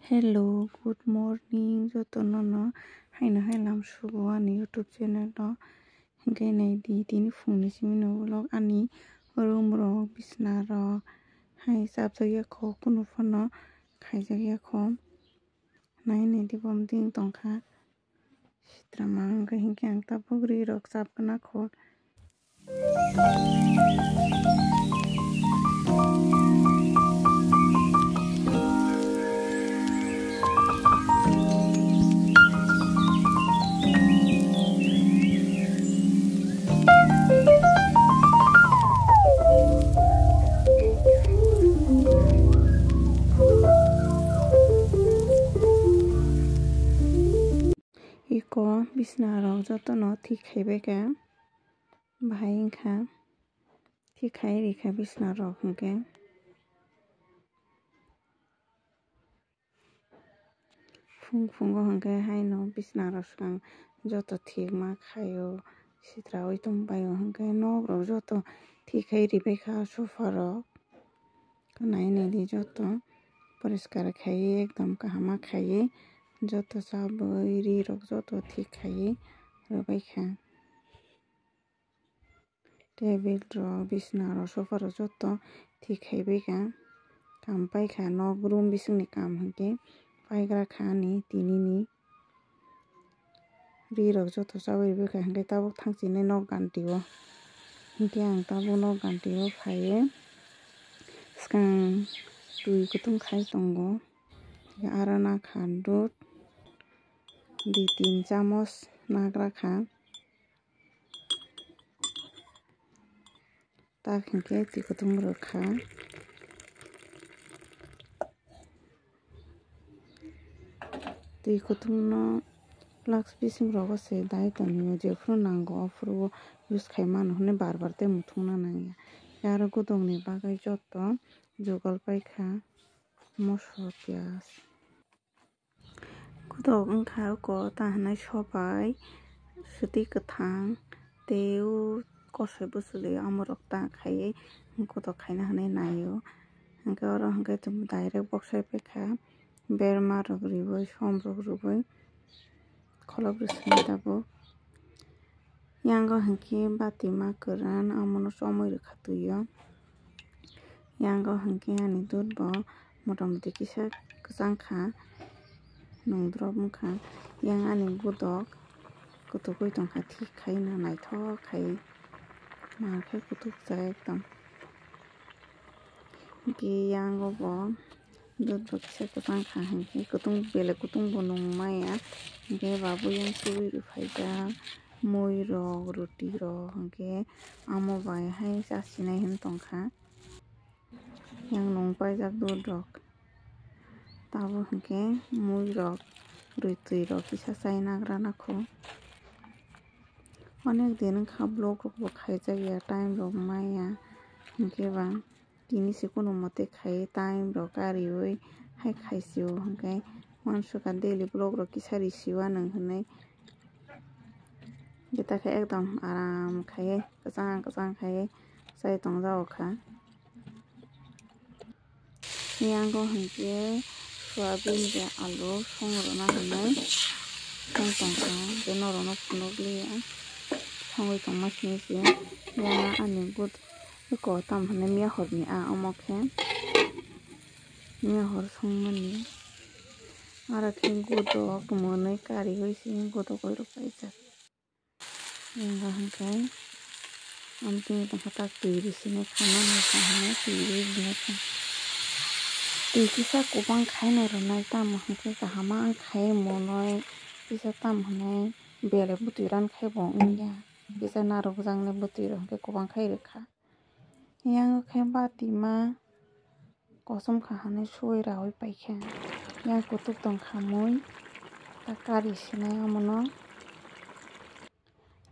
Hello, good morning. Jotono no haino hailam subo ani YouTube channel no hingke nai di tini phungni simino vlog ani room rok bisna rok hai sabjagya kho kuno phono khaijagya kho nai nei di bom ding tongkha sitrama hingke hingke ang ta pugri rok chapna kho iko bisna rok jotono thik khaibeka bahai wngkha thik khai rikha bisna rok hingke phungo hingke haino bisna rok swkang joto thik ma khaio sitraui tongpaio hingke nog rok joto thik khai ribaikhha sofa rok nai nei di joto poriskar khaiui ekdom kaham ma khaiui joto chabui ree rok joto thik khaiui rwbaikha table rok bisna rok sofa rok joto thik khaibaikha kam paikha nog room bisingni kam hingke paigra kha ani tini ni ree rok joto chabui rwbaikha hingke tabuk thangchini nog ganti o hingke ang tabuk nog ganti o phaiui swkang tui kutung khai tongo arana kha dudh 2-3 chamos nagra kha tak hingke tui kutung rwkha tui kutung no flask bising rogo se dai tonio jefru nango afuru use khai mano hinui bar bar tei muthungna nangya aro gudok ni bagui joto jugal paikha moso pyaj gudok wngkha uko tahonai sobai swtui kwthang tei o kosoi bwchwlui amorok ta khaiui gudok khaina hinui naio hingke oro hingke direct boksai paikha berma rok rwui som rok rwui kholobrwi swnui tabuk yango hingke batima kwran amono chamui rwkha tui o yango hingke ani dudh bo motamoti kisa kwchang kha nongdrop wngkha yang ani gudok kutukui tongkha thik khai no naithok khai marke kutukjak ekdom hingke yango bo dudh bo kisa kwchang kha hingke kutung belai kutung bo nongmaya hingke babui yang subui rwphaijak mui rok roti rok hingke amo bai hai chachinai hinui tongkha yang nongpaijak dudh rok tabuk hingke mui rok roti rok kisa chai nagra nakho onek din wngkha vlog rok bo khaijakya time rok maya hingke ba tini se kono mote khaiui time rok gariui hai khaisio hingke uansukha daily vlog rok kisa risio nong hinui jeta khe ekdom aram khaiui kwchang khaiui chai tongjak kha yango hingke soybean bai alu songrwna hinui song tongkha tei norok no phunukliya songui tongma sini se yang ani good eko tam hinui miyahor ni omo khe miyahor songmani aro khe gudok mwnui kariui se gudok rok paijak yango hingke amtwui tongkha tak tui risinai khamani hinui tui rinai tui kisa kubang khai no rwnai tamo hingke kaham ma khai monoi kisa tam hinui belai bwtui rankhai bo wngya kisa narok jaknai bwtui rok hingke kubang khai rwkha yango khe batima kosom kha hinui suwui rawui paikha yang kutuk tongkha mui tak kari sinai amono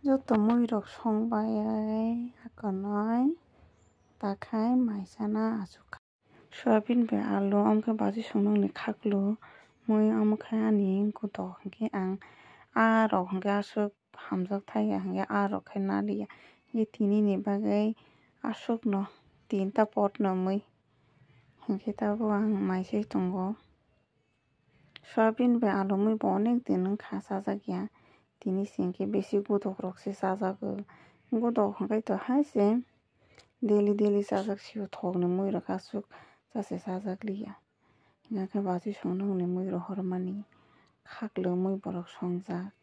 joto mui rok songbai akonoi takhai maisana achukha soybean bai alu amokhe baji songnok ni khaklu mui amokhe ani gudok hingke ang rok hingke aswk hamjak thaiya hingke rok khai naliya tini ni bagui aswk no 3ta pot no mui hingke tabuk ang maisai tongo Soybean bai alumui bo onek din wngkha chajakya tini singkhe besi godok rokse chajago godok hingkhai to haise daily chajak sio thok ni mui rok asuk chase chajakliya hingka khe baji songnok ni mui rok hormani khaklo mui borok songjak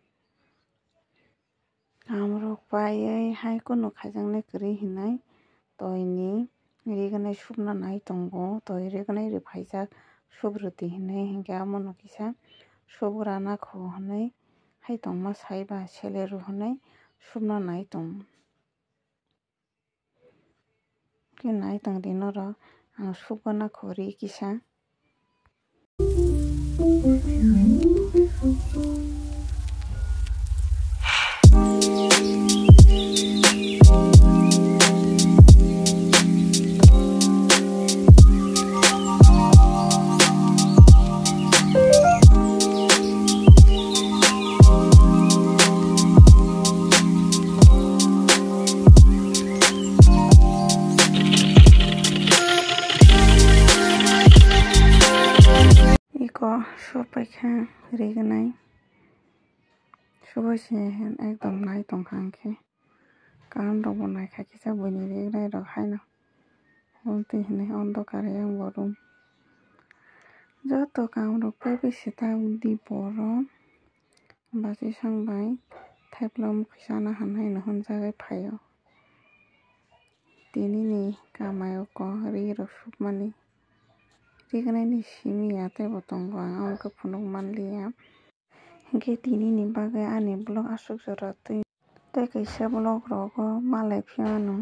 kaam rok paiui hai kunu khaijaknai kwrwi hinai toy ni rignai supna nai tongo toy rignai rwphaijak subrwtwi hinai hinkhe abono kisa subra nakho hinai haitongma saiba celeru hinai supna nai tongo khe nai tongdi norok ang supa nakho ri kisa. Iko supaikha rignai subaise ekdom nai tongkha hingkhe kaam rok bo naikha kisa buini rignai rok haino amtwui hinui ondokar yang bo room joto kaam rok bai sita boro baji sangbai thaipla mukhui chana hamnai no hunjagui phaio tini ni kamao ri rok supmani rignai ni simi ya teibo tongo ang amukhe phunuk manliya hinkhe tini ni bagui ani blog asuk jora tei kaisa blog rogo malai phiano.